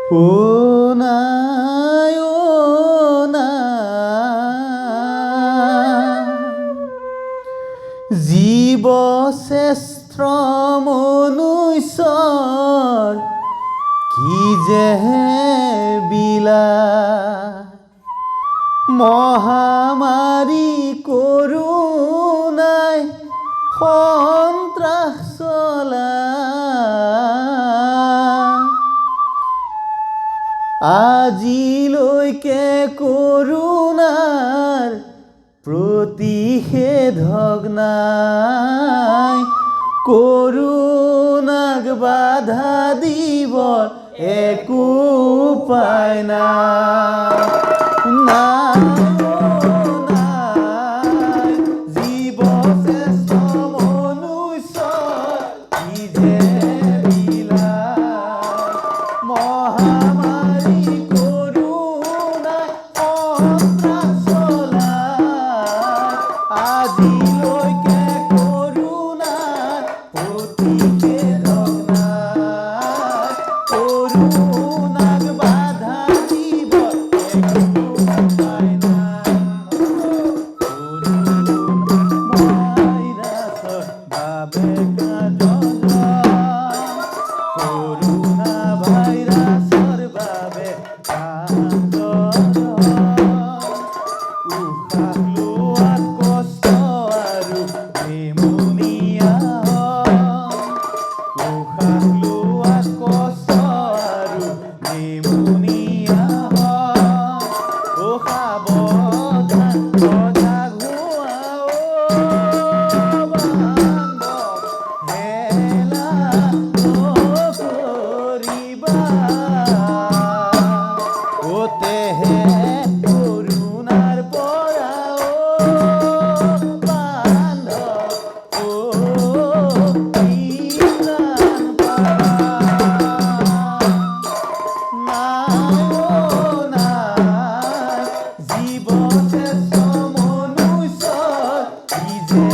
ও নাই ও নাই জীৱ শ্ৰেষ্ঠ মনুষ্যৰ কি যে বিলায় মহামাৰী কৰোণাই সন্ত্ৰাস চলায় আজিলৈকে কৰোণাৰ প্ৰতিষেধক নাই কৰোণাক বাধা দিবৰ একো উপায় নাই নাই জীৱ শ্ৰেষ্ঠ মনুষ্যৰ কি যে বিলায় মহামাৰী কৰোণাই সন্ত্ৰাস চলায় আজিলৈকে কৰোণাৰ প্ৰতিষেধক নাই কৰোণাক বাধা দিব একো উপায় নাই ভাইৰাছৰ বাবে কৰোণা ভাইৰাছৰ বাবে উশাহ লোৱাত কষ্ট আৰু নিউমোনিয়া উশাহ লোৱাত কষ্ট আৰু নিউমোনিয়া সাৱধান সজাগ হোৱা বান্ধৱ হেলা নকৰিবা তেহে কৰোণাৰ পৰা বান্ধৱ পৰিত্ৰাণ পাবা নাই জীৱ শ্ৰেষ্ঠ মনুষ্যৰ কি যে